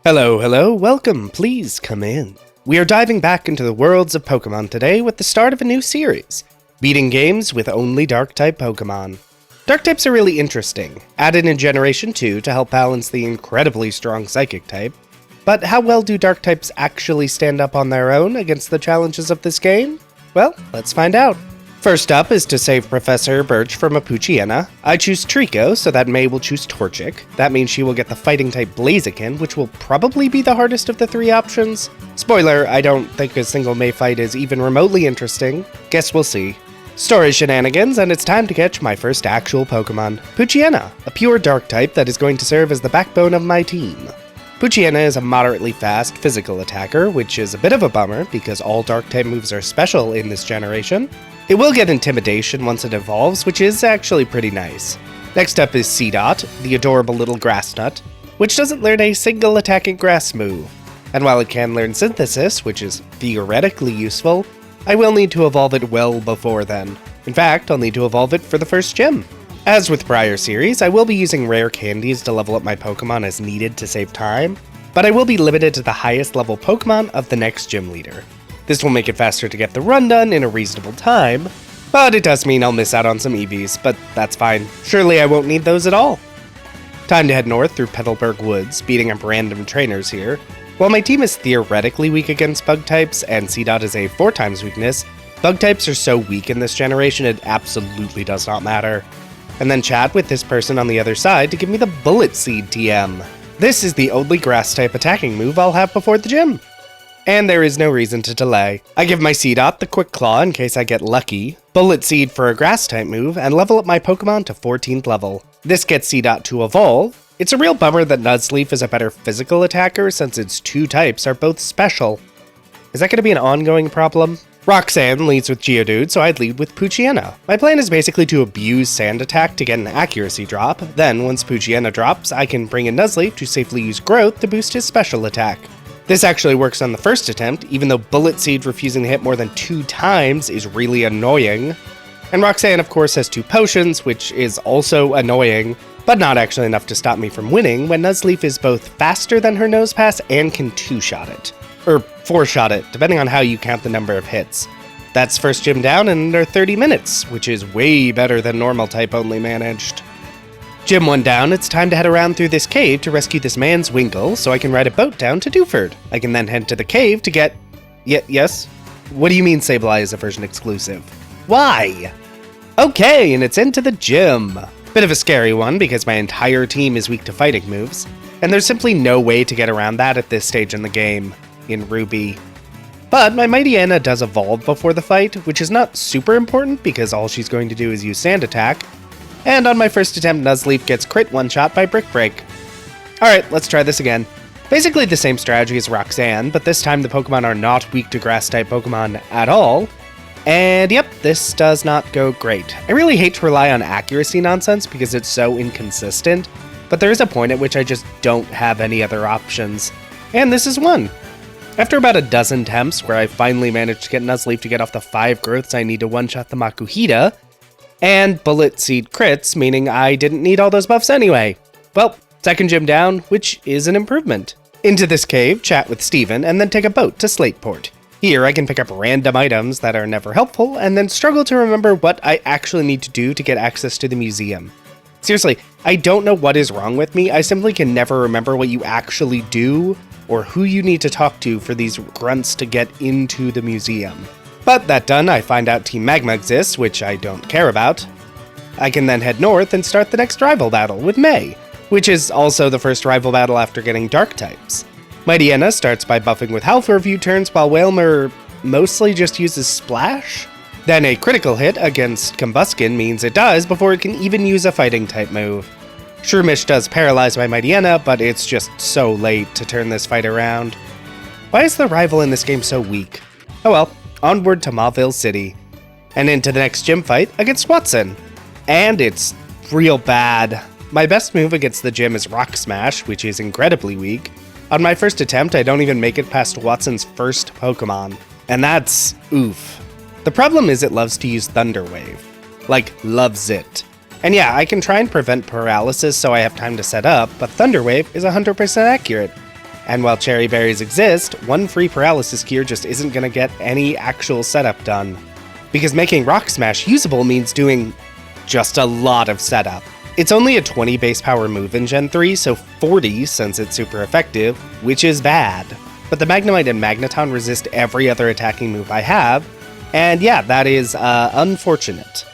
Hello, welcome, please come in. We are diving back into the worlds of Pokemon today with the start of a new series, beating games with only Dark-type Pokemon. Dark-types are really interesting, added in Generation 2 to help balance the incredibly strong Psychic type, but how well do Dark-types actually stand up on their own against the challenges of this game? Well, let's find out. First up is to save Professor Birch from a Poochyena. I choose Trico, so that May will choose Torchic. That means she will get the Fighting-type Blaziken, which will probably be the hardest of the three options. Spoiler, I don't think a single May fight is even remotely interesting. Guess we'll see. Story shenanigans, and it's time to catch my first actual Pokemon, Poochyena, a pure Dark-type that is going to serve as the backbone of my team. Poochyena is a moderately fast physical attacker, which is a bit of a bummer because all Dark-type moves are special in this generation. It will get Intimidation once it evolves, which is actually pretty nice. Next up is Seedot, the adorable little grass nut, which doesn't learn a single attacking grass move. And while it can learn Synthesis, which is theoretically useful, I will need to evolve it well before then. In fact, I'll need to evolve it for the first gym. As with prior series, I will be using rare candies to level up my Pokemon as needed to save time, but I will be limited to the highest level Pokemon of the next gym leader. This will make it faster to get the run done in a reasonable time, but it does mean I'll miss out on some EVs, but that's fine. Surely I won't need those at all. Time to head north through Petalburg Woods, beating up random trainers here. While my team is theoretically weak against bug types, and Seedot is a 4x weakness, bug types are so weak in this generation it absolutely does not matter. And then chat with this person on the other side to give me the Bullet Seed TM. This is the only grass type attacking move I'll have before the gym. And there is no reason to delay. I give my Seedot the Quick Claw in case I get lucky, Bullet Seed for a grass type move, and level up my Pokemon to 14th level. This gets Seedot to evolve. It's a real bummer that Nuzleaf is a better physical attacker since its two types are both special. Is that going to be an ongoing problem? Roxanne leads with Geodude, so I'd lead with Poochyena. My plan is basically to abuse Sand Attack to get an accuracy drop, then once Poochyena drops, I can bring in Nuzleaf to safely use Growth to boost his special attack. This actually works on the first attempt, even though Bullet Seed refusing to hit more than 2 times is really annoying. And Roxanne, of course, has 2 potions, which is also annoying, but not actually enough to stop me from winning when Nuzleaf is both faster than her Nosepass and can 2-shot it. Or 4-shot it, depending on how you count the number of hits. That's first gym down in under 30 minutes, which is way better than normal type only managed. Gym 1 down, it's time to head around through this cave to rescue this man's Winkle so I can ride a boat down to Dewford. I can then head to the cave to get... Yes? What do you mean Sableye is a version exclusive? Why? Okay, and it's into the gym. Bit of a scary one because my entire team is weak to fighting moves, and there's simply no way to get around that at this stage in the game, in Ruby. But my Mightyena does evolve before the fight, which is not super important because all she's going to do is use Sand Attack, and on my first attempt, Nuzleaf gets crit one-shot by Brick Break. Alright, let's try this again. Basically the same strategy as Roxanne, but this time the Pokemon are not weak to Grass-type Pokemon at all. And yep, this does not go great. I really hate to rely on accuracy nonsense because it's so inconsistent, but there is a point at which I just don't have any other options. And this is one. After about a dozen attempts where I finally managed to get Nuzleaf to get off the 5 growths I need to one-shot the Makuhita, and Bullet Seed crits, meaning I didn't need all those buffs anyway. Well, second gym down, which is an improvement. Into this cave, chat with Steven, and then take a boat to Slateport. Here I can pick up random items that are never helpful, and then struggle to remember what I actually need to do to get access to the museum. Seriously, I don't know what is wrong with me, I simply can never remember what you actually do, or who you need to talk to for these grunts to get into the museum. But that done, I find out Team Magma exists, which I don't care about. I can then head north and start the next rival battle with May, which is also the first rival battle after getting Dark types. Mightyena starts by buffing with Howl for a few turns while Wailmer mostly just uses Splash. Then a critical hit against Combuskin means it dies before it can even use a fighting type move. Shroomish does paralyze my Mightyena, but it's just so late to turn this fight around. Why is the rival in this game so weak? Oh well. Onward to Mauville City, and into the next gym fight against Watson. And it's real bad. My best move against the gym is Rock Smash, which is incredibly weak. On my first attempt, I don't even make it past Watson's first Pokemon, and that's oof. The problem is it loves to use Thunder Wave. Like, loves it. And yeah, I can try and prevent paralysis so I have time to set up, but Thunder Wave is 100% accurate. And while cherry berries exist, one free paralysis cure just isn't gonna get any actual setup done. Because making Rock Smash usable means doing just a lot of setup. It's only a 20 base power move in Gen 3, so 40 since it's super effective, which is bad. But the Magnemite and Magneton resist every other attacking move I have, and yeah, that is unfortunate.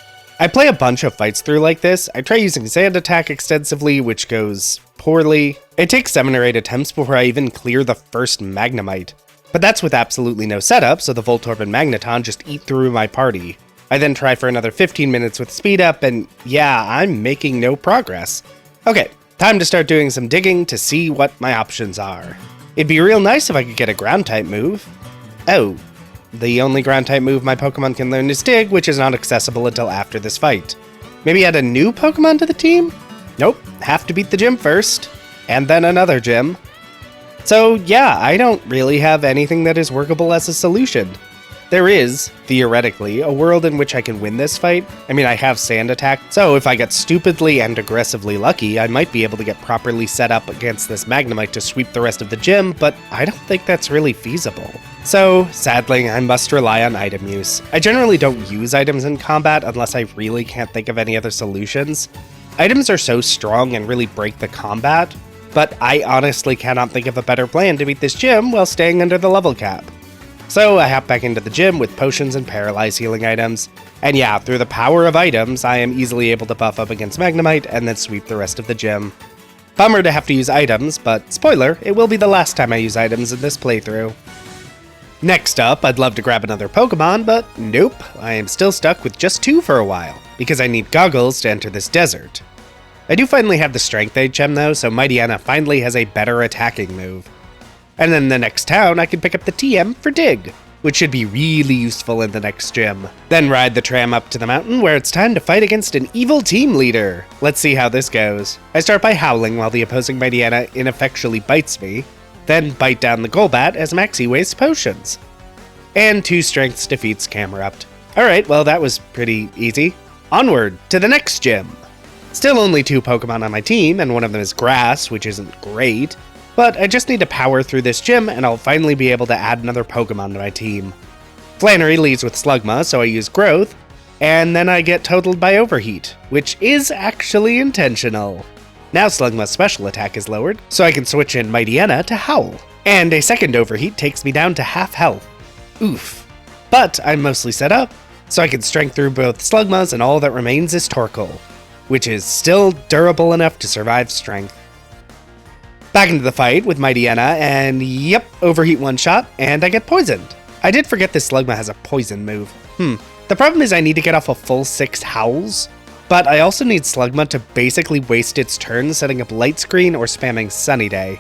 I play a bunch of fights through like this. I try using Sand Attack extensively, which goes poorly. It takes 7 or 8 attempts before I even clear the first Magnemite. But that's with absolutely no setup, so the Voltorb and Magneton just eat through my party. I then try for another 15 minutes with speed up, and yeah, I'm making no progress. Okay, time to start doing some digging to see what my options are. It'd be real nice if I could get a ground-type move. Oh, the only ground-type move my Pokemon can learn is Dig, which is not accessible until after this fight. Maybe add a new Pokemon to the team? Nope, have to beat the gym first, and then another gym. So yeah, I don't really have anything that is workable as a solution. There is, theoretically, a world in which I can win this fight. I mean, I have Sand Attack, so if I get stupidly and aggressively lucky, I might be able to get properly set up against this Magnemite to sweep the rest of the gym, but I don't think that's really feasible. So, sadly, I must rely on item use. I generally don't use items in combat unless I really can't think of any other solutions. Items are so strong and really break the combat, but I honestly cannot think of a better plan to beat this gym while staying under the level cap. So I hop back into the gym with potions and paralyze healing items, and yeah, through the power of items, I am easily able to buff up against Magnemite and then sweep the rest of the gym. Bummer to have to use items, but spoiler, it will be the last time I use items in this playthrough. Next up, I'd love to grab another Pokemon, but nope, I am still stuck with just 2 for a while, because I need goggles to enter this desert. I do finally have the Strength Aid gem though, so Mightyena finally has a better attacking move. And then the next town, I can pick up the TM for Dig, which should be really useful in the next gym. Then ride the tram up to the mountain where it's time to fight against an evil team leader. Let's see how this goes. I start by howling while the opposing Mightyena ineffectually bites me, then bite down the Golbat as Maxie wastes potions. And 2 strengths defeats Camerupt. Alright, well that was pretty easy. Onward to the next gym. Still only 2 Pokemon on my team, and one of them is Grass, which isn't great. But I just need to power through this gym and I'll finally be able to add another Pokemon to my team. Flannery leads with Slugma, so I use Growth, and then I get totaled by Overheat, which is actually intentional. Now Slugma's special attack is lowered, so I can switch in Mightyena to Howl, and a second Overheat takes me down to half health. Oof. But I'm mostly set up, so I can strength through both Slugmas and all that remains is Torkoal, which is still durable enough to survive strength. Back into the fight with Mightyena, and yep, Overheat one-shot, and I get poisoned. I did forget this Slugma has a poison move. The problem is I need to get off a full 6 Howls, but I also need Slugma to basically waste its turn setting up Light Screen or spamming Sunny Day.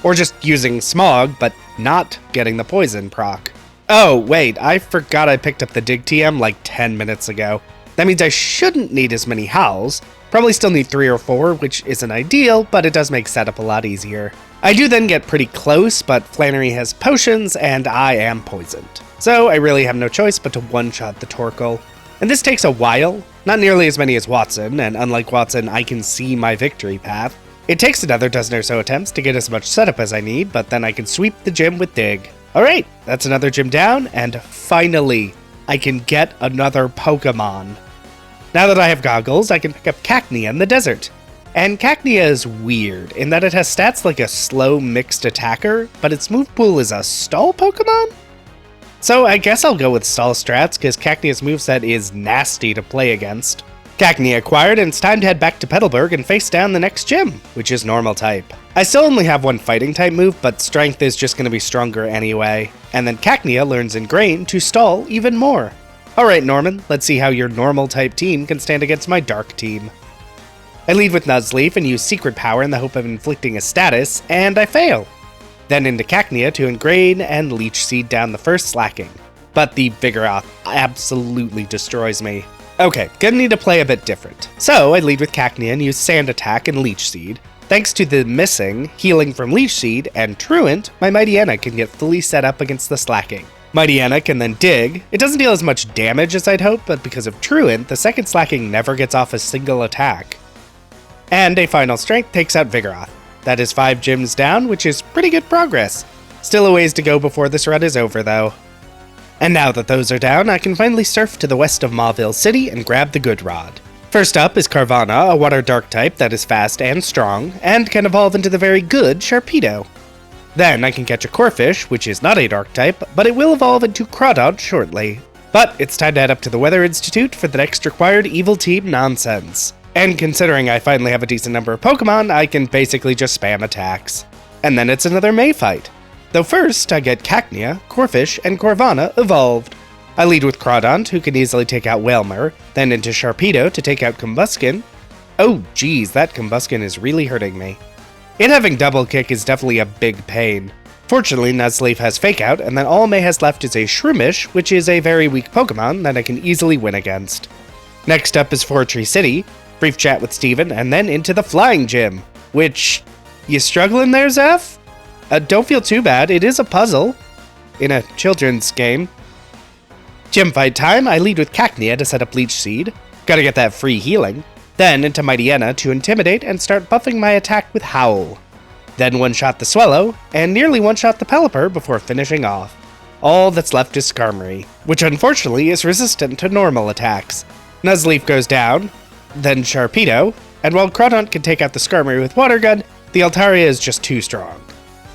Or just using Smog, but not getting the poison proc. Oh, wait, I forgot I picked up the Dig TM like 10 minutes ago. That means I shouldn't need as many Howls. Probably still need 3 or 4, which isn't ideal, but it does make setup a lot easier. I do then get pretty close, but Flannery has potions, and I am poisoned. So I really have no choice but to one-shot the Torkoal. And this takes a while, not nearly as many as Watson, and unlike Watson, I can see my victory path. It takes another dozen or so attempts to get as much setup as I need, but then I can sweep the gym with Dig. Alright, that's another gym down, and finally, I can get another Pokemon. Now that I have goggles, I can pick up Cacnea in the desert. And Cacnea is weird, in that it has stats like a slow mixed attacker, but its move pool is a stall Pokemon? So I guess I'll go with stall strats, because Cacnea's moveset is nasty to play against. Cacnea acquired, and it's time to head back to Petalburg and face down the next gym, which is normal type. I still only have one fighting type move, but strength is just going to be stronger anyway. And then Cacnea learns Ingrain to stall even more. Alright Norman, let's see how your normal type team can stand against my dark team. I lead with Nuzleaf and use Secret Power in the hope of inflicting a status, and I fail. Then into Cacnea to Ingrain and Leech Seed down the first slacking. But the Vigoroth absolutely destroys me. Okay, gonna need to play a bit different. So I lead with Cacnea and use Sand Attack and Leech Seed. Thanks to the missing healing from Leech Seed and Truant, my Mightyena can get fully set up against the slacking. Mightyena can then dig. It doesn't deal as much damage as I'd hoped, but because of Truant, the second slacking never gets off a single attack. And a final strength takes out Vigoroth. That is 5 gyms down, which is pretty good progress. Still a ways to go before this run is over, though. And now that those are down, I can finally surf to the west of Mauville City and grab the Good Rod. First up is Carvanha, a water dark type that is fast and strong, and can evolve into the very good Sharpedo. Then I can catch a Corphish, which is not a dark type, but it will evolve into Groudon shortly. But it's time to head up to the Weather Institute for the next required Evil Team nonsense. And considering I finally have a decent number of Pokemon, I can basically just spam attacks. And then it's another May fight. Though first, I get Cacnea, Corphish, and Carvanha evolved. I lead with Groudon, who can easily take out Wailmer, then into Sharpedo to take out Combuskin. Oh geez, that Combuskin is really hurting me. It having Double Kick is definitely a big pain. Fortunately, Nuzleaf has Fake Out, and then all May has left is a Shroomish, which is a very weak Pokemon that I can easily win against. Next up is Fortree City, brief chat with Steven, and then into the Flying Gym, which... You struggling there, Zeph? Don't feel too bad, it is a puzzle. In a children's game. Gym fight time, I lead with Cacnea to set up Leech Seed. Gotta get that free healing. Then into Mightyena to intimidate and start buffing my attack with Howl. Then one-shot the Swellow, and nearly one-shot the Pelipper before finishing off. All that's left is Skarmory, which unfortunately is resistant to normal attacks. Nuzleaf goes down, then Sharpedo, and while Groudon can take out the Skarmory with Water Gun, the Altaria is just too strong.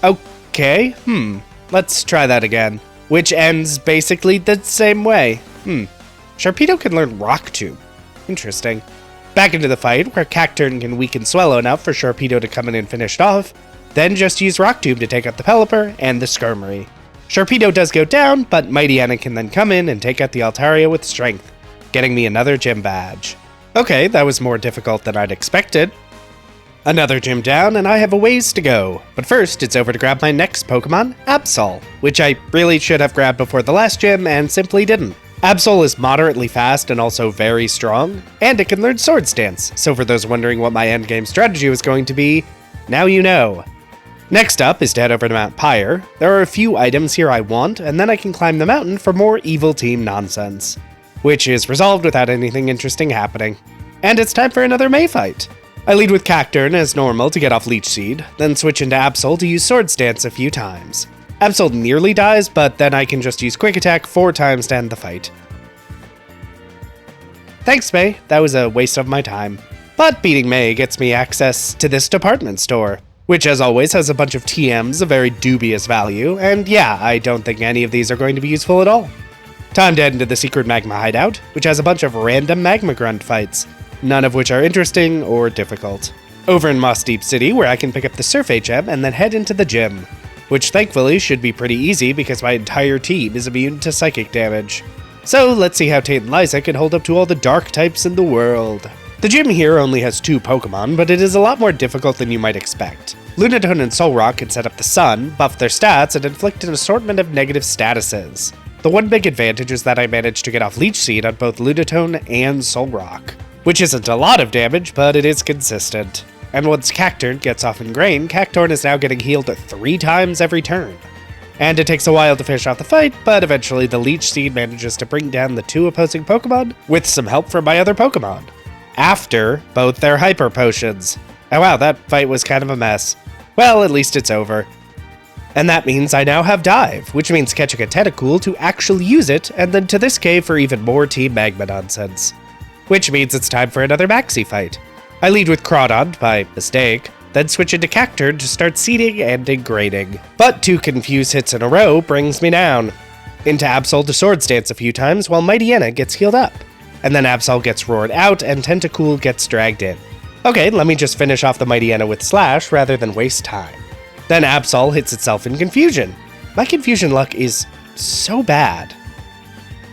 Okay, let's try that again. Which ends basically the same way. Sharpedo can learn Rock Tomb. Interesting. Back into the fight, where Cacturne can weaken Swellow enough for Sharpedo to come in and finish it off, then just use Rock Tomb to take out the Pelipper and the Skarmory. Sharpedo does go down, but Mightyena can then come in and take out the Altaria with Strength, getting me another gym badge. Okay, that was more difficult than I'd expected. Another gym down, and I have a ways to go. But first, it's over to grab my next Pokemon, Absol, which I really should have grabbed before the last gym and simply didn't. Absol is moderately fast and also very strong, and it can learn Swords Dance, so for those wondering what my endgame strategy was going to be, now you know. Next up is to head over to Mount Pyre. There are a few items here I want, and then I can climb the mountain for more Evil Team nonsense, which is resolved without anything interesting happening. And it's time for another May fight. I lead with Cacturne as normal to get off Leech Seed, then switch into Absol to use Swords Dance a few times. Absol nearly dies, but then I can just use Quick Attack 4 times to end the fight. Thanks, May. That was a waste of my time. But beating May gets me access to this department store, which as always has a bunch of TMs of very dubious value, and yeah, I don't think any of these are going to be useful at all. Time to head into the secret Magma hideout, which has a bunch of random Magma Grunt fights, none of which are interesting or difficult. Over in Moss Deep City, where I can pick up the Surf HM and then head into the gym, which thankfully should be pretty easy because my entire team is immune to psychic damage. So let's see how Tate and Liza can hold up to all the dark types in the world. The gym here only has 2 Pokemon, but it is a lot more difficult than you might expect. Lunatone and Solrock can set up the sun, buff their stats, and inflict an assortment of negative statuses. The one big advantage is that I managed to get off Leech Seed on both Lunatone and Solrock, which isn't a lot of damage, but it is consistent. And once Cacturne gets off Ingrain, Cacturne is now getting healed 3 times every turn. And it takes a while to finish off the fight, but eventually the Leech Seed manages to bring down the 2 opposing Pokemon with some help from my other Pokemon, after both their Hyper Potions. Oh wow, that fight was kind of a mess. Well, at least it's over. And that means I now have Dive, which means catching a Tentacool to actually use it, and then to this cave for even more Team Magma nonsense. Which means it's time for another Maxi fight. I lead with Groudon, by mistake, then switch into Cacturne to start seeding and degrading. But 2 confused hits in a row brings me down. Into Absol to Swords Dance a few times while Mightyena gets healed up. And then Absol gets roared out and Tentacool gets dragged in. Okay, let me just finish off the Mightyena with Slash rather than waste time. Then Absol hits itself in Confusion. My Confusion luck is so bad.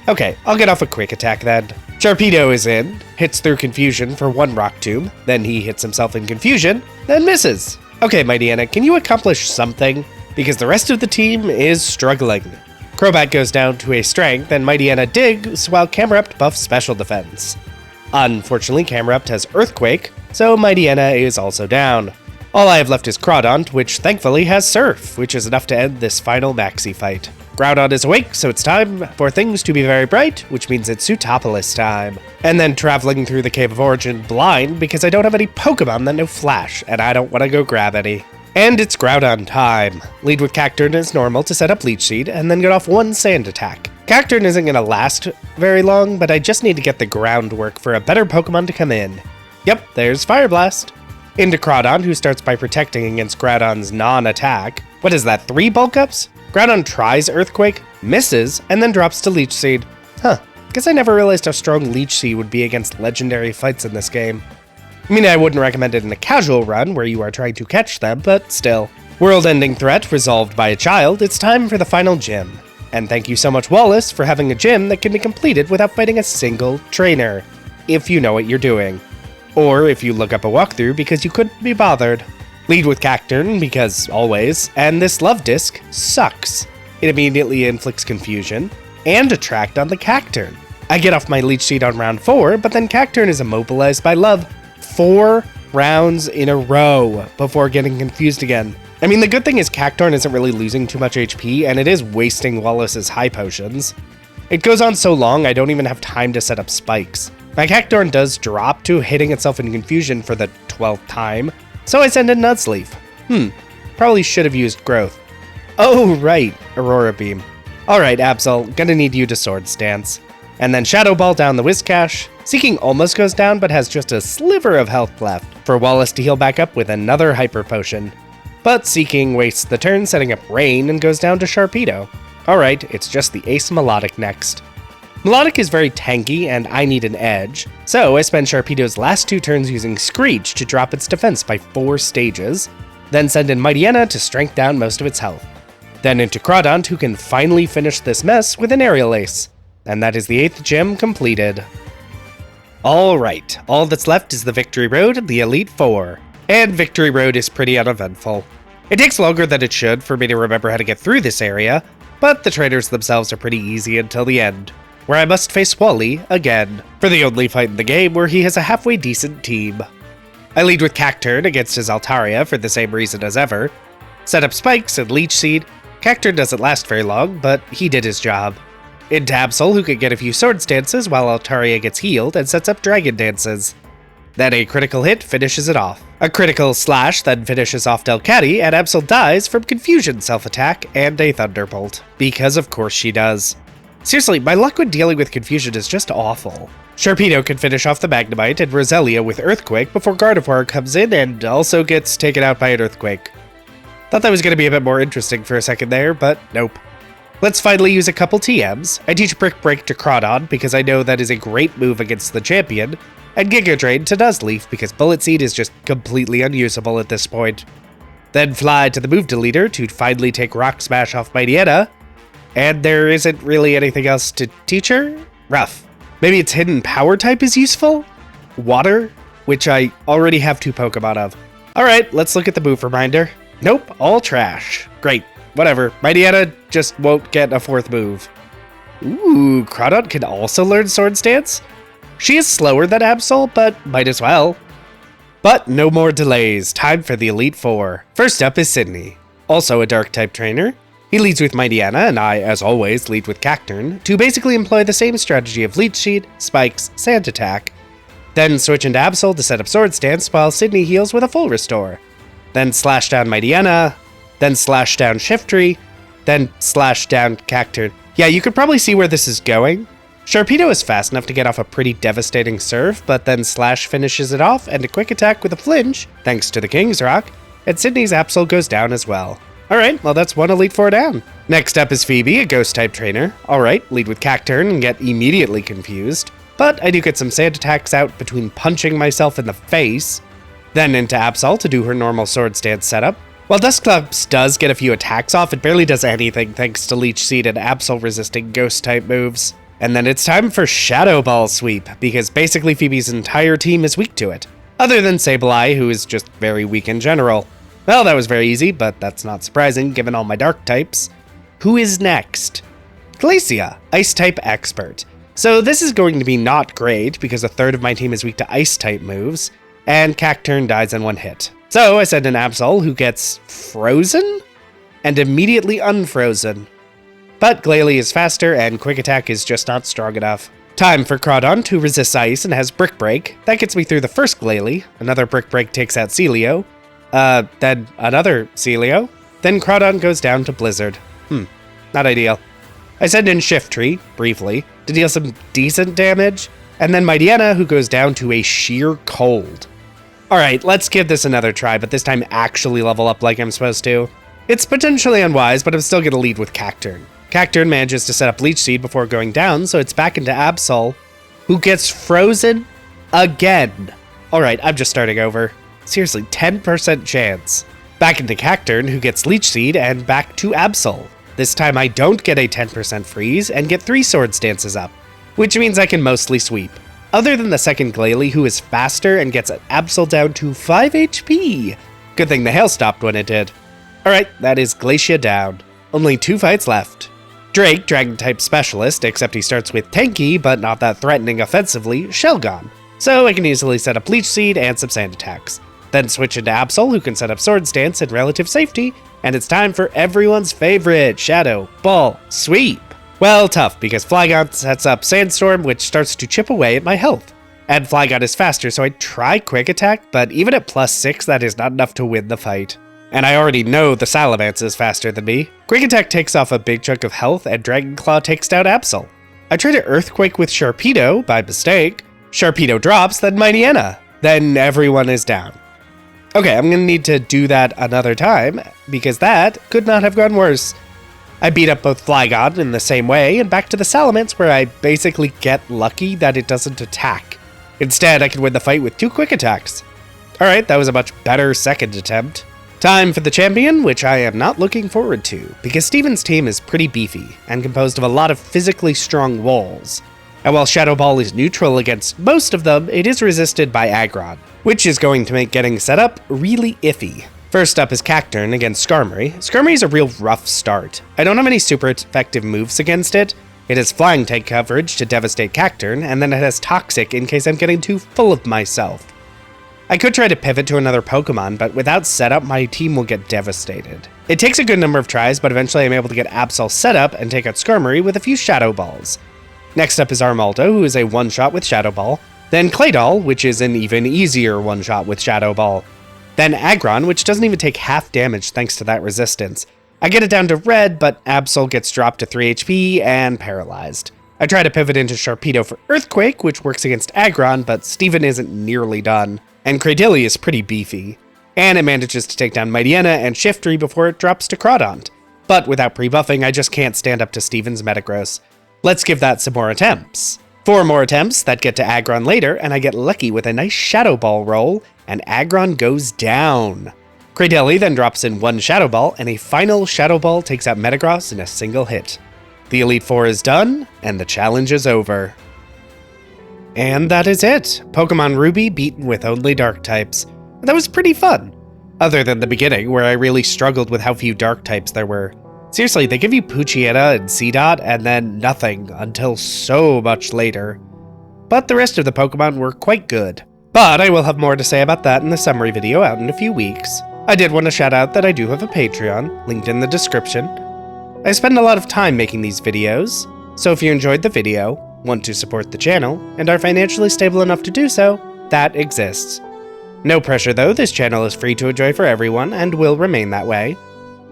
Okay, I'll get off a Quick Attack then. Sharpedo is in, hits through Confusion for 1 Rock Tomb, then he hits himself in Confusion, then misses. Okay, Mightyena, can you accomplish something? Because the rest of the team is struggling. Crobat goes down to a Strength, and Mightyena digs while Camerupt buffs Special Defense. Unfortunately, Camerupt has Earthquake, so Mightyena is also down. All I have left is Groudon, which thankfully has Surf, which is enough to end this final maxi fight. Groudon is awake, so it's time for things to be very bright, which means it's Sutopolis time. And then traveling through the Cave of Origin blind because I don't have any Pokemon that know Flash, and I don't want to go grab any. And it's Groudon time. Lead with Cacturn as normal to set up Leech Seed, and then get off one Sand attack. Cacturn isn't going to last very long, but I just need to get the groundwork for a better Pokemon to come in. Yep, there's Fire Blast. Into Groudon, who starts by protecting against Groudon's non-attack. What is that, 3 bulk ups? Groudon tries Earthquake, misses, and then drops to Leech Seed. Huh, guess I never realized how strong Leech Seed would be against legendary fights in this game. I mean, I wouldn't recommend it in a casual run where you are trying to catch them, but still. World-ending threat resolved by a child, it's time for the final gym. And thank you so much, Wallace, for having a gym that can be completed without fighting a single trainer, if you know what you're doing. Or if you look up a walkthrough because you couldn't be bothered. Lead with Cacturn, because always, and this Love Disc sucks. It immediately inflicts confusion, and Attract on the Cacturn. I get off my Leech Seed on round 4, but then Cacturn is immobilized by Love 4 rounds in a row before getting confused again. I mean, the good thing is Cacturn isn't really losing too much HP, and it is wasting Wallace's high potions. It goes on so long, I don't even have time to set up spikes. My Cacturn does drop to hitting itself in confusion for the 12th time, so I send in Nuzleaf. Probably should have used Growth. Oh right, Aurora Beam. Alright Absol, gonna need you to Sword Stance. And then Shadow Ball down the Whiscash. Seeking almost goes down but has just a sliver of health left for Wallace to heal back up with another Hyper Potion. But Seeking wastes the turn setting up Rain and goes down to Sharpedo. Alright, it's just the Ace Melodic next. Melodic is very tanky, and I need an edge, so I spend Sharpedo's last 2 turns using Screech to drop its defense by 4 stages, then send in Mightyena to strength down most of its health. Then into Groudon, who can finally finish this mess with an Aerial Ace. And that is the 8th gym completed. Alright, all that's left is the Victory Road, the Elite Four. And Victory Road is pretty uneventful. It takes longer than it should for me to remember how to get through this area, but the trainers themselves are pretty easy until the end, where I must face Wally again, for the only fight in the game where he has a halfway decent team. I lead with Cacturn against his Altaria for the same reason as ever. Set up spikes and Leech Seed. Cacturn doesn't last very long, but he did his job. Into Absol, who can get a few Sword Stances while Altaria gets healed and sets up Dragon Dances. Then a critical hit finishes it off. A critical slash then finishes off Delcatty, and Absol dies from Confusion self-attack and a Thunderbolt. Because of course she does. Seriously, my luck when dealing with Confusion is just awful. Sharpedo can finish off the Magnemite and Roselia with Earthquake before Gardevoir comes in and also gets taken out by an Earthquake. Thought that was going to be a bit more interesting for a second there, but nope. Let's finally use a couple TMs. I teach Brick Break to Groudon because I know that is a great move against the champion, and Giga Drain to Nuzleaf because Bullet Seed is just completely unusable at this point. Then fly to the Move Deleter to finally take Rock Smash off Mightyena. And there isn't really anything else to teach her? Rough. Maybe its hidden power type is useful? Water? Which I already have 2 Pokemon of. Alright, let's look at the move reminder. Nope, all trash. Great, whatever. Mightyena just won't get a 4th move. Ooh, Groudon can also learn Sword Stance? She is slower than Absol, but might as well. But no more delays, time for the Elite Four. First up is Sydney, also a Dark-type trainer. He leads with Mightyena, and I, as always, lead with Cacturn, to basically employ the same strategy of Leech Seed, Spikes, Sand Attack. Then switch into Absol to set up Sword Stance while Sydney heals with a full restore. Then slash down Mightyena, then slash down Shiftry, then slash down Cacturn. Yeah, you could probably see where this is going. Sharpedo is fast enough to get off a pretty devastating Surf, but then Slash finishes it off and a quick attack with a flinch, thanks to the King's Rock, and Sydney's Absol goes down as well. Alright, well that's one Elite Four down. Next up is Phoebe, a Ghost-type trainer. Alright, lead with Cacturn and get immediately confused, but I do get some Sand attacks out between punching myself in the face, then into Absol to do her normal Sword Stance setup. While Dusclops does get a few attacks off, it barely does anything thanks to Leech Seed and Absol resisting Ghost-type moves. And then it's time for Shadow Ball Sweep, because basically Phoebe's entire team is weak to it, other than Sableye, who is just very weak in general. Well, that was very easy, but that's not surprising given all my dark types. Who is next? Glacia, Ice-type expert. So this is going to be not great, because a third of my team is weak to Ice-type moves, and Cacturn dies in one hit. So I send in Absol, who gets frozen and immediately unfrozen. But Glalie is faster and Quick Attack is just not strong enough. Time for Groudon, who resists ice and has Brick Break. That gets me through the first Glalie. Another Brick Break takes out Celio. Then another Celio. Then Groudon goes down to Blizzard. Not ideal. I send in Shiftry, briefly, to deal some decent damage. And then Mightyena, who goes down to a sheer cold. Alright, let's give this another try, but this time actually level up like I'm supposed to. It's potentially unwise, but I'm still gonna lead with Cacturne. Cacturne manages to set up Leech Seed before going down, so it's back into Absol, who gets frozen again. Alright, I'm just starting over. Seriously, 10% chance. Back into Cacturne, who gets Leech Seed, and back to Absol. This time I don't get a 10% freeze, and get 3 Swords Dances up, which means I can mostly sweep. Other than the second Glalie, who is faster and gets Absol down to 5 HP. Good thing the hail stopped when it did. Alright, that is Glacia down. Only 2 fights left. Drake, Dragon-type specialist, except he starts with tanky, but not that threatening offensively, Shelgon. So I can easily set up Leech Seed and some sand attacks. Then switch into Absol, who can set up Swords Dance in relative safety, and it's time for everyone's favorite, Shadow Ball Sweep. Well, tough, because Flygon sets up Sandstorm, which starts to chip away at my health. And Flygon is faster, so I try Quick Attack, but even at +6, that is not enough to win the fight. And I already know the Salamence is faster than me. Quick Attack takes off a big chunk of health, and Dragon Claw takes down Absol. I try to Earthquake with Sharpedo, by mistake. Sharpedo drops, then Mightyena. Then everyone is down. Okay, I'm gonna need to do that another time, because that could not have gone worse. I beat up both Flygon in the same way, and back to the Salamence, where I basically get lucky that it doesn't attack. Instead, I can win the fight with 2 Quick Attacks. Alright, that was a much better second attempt. Time for the champion, which I am not looking forward to, because Steven's team is pretty beefy, and composed of a lot of physically strong walls. And while Shadow Ball is neutral against most of them, it is resisted by Aggron, which is going to make getting set up really iffy. First up is Cacturne against Skarmory. Skarmory is a real rough start. I don't have any super effective moves against it. It has Flying Type coverage to devastate Cacturne, and then it has Toxic in case I'm getting too full of myself. I could try to pivot to another Pokemon, but without setup, my team will get devastated. It takes a good number of tries, but eventually I'm able to get Absol set up and take out Skarmory with a few Shadow Balls. Next up is Armaldo, who is a one-shot with Shadow Ball. Then Claydol, which is an even easier one-shot with Shadow Ball. Then Aggron, which doesn't even take half damage thanks to that resistance. I get it down to red, but Absol gets dropped to 3 HP and paralyzed. I try to pivot into Sharpedo for Earthquake, which works against Aggron, but Steven isn't nearly done. And Cradily is pretty beefy. And it manages to take down Mightyena and Shiftry before it drops to Groudon. But without pre-buffing, I just can't stand up to Steven's Metagross. Let's give that some more attempts. 4 more attempts that get to Aggron later, and I get lucky with a nice Shadow Ball roll, and Aggron goes down. Cradily then drops in 1 Shadow Ball, and a final Shadow Ball takes out Metagross in a single hit. The Elite Four is done, and the challenge is over. And that is it. Pokémon Ruby beaten with only Dark types. That was pretty fun. Other than the beginning, where I really struggled with how few Dark types there were. Seriously, they give you Poochyena and Seedot, and then nothing until so much later. But the rest of the Pokemon were quite good. But I will have more to say about that in the summary video out in a few weeks. I did want to shout out that I do have a Patreon, linked in the description. I spend a lot of time making these videos, so if you enjoyed the video, want to support the channel, and are financially stable enough to do so, that exists. No pressure though, this channel is free to enjoy for everyone, and will remain that way.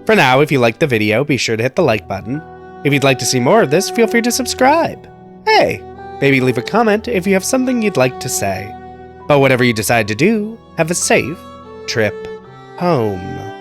For now, if you liked the video, be sure to hit the like button. If you'd like to see more of this, feel free to subscribe. Hey, maybe leave a comment if you have something you'd like to say. But whatever you decide to do, have a safe trip home.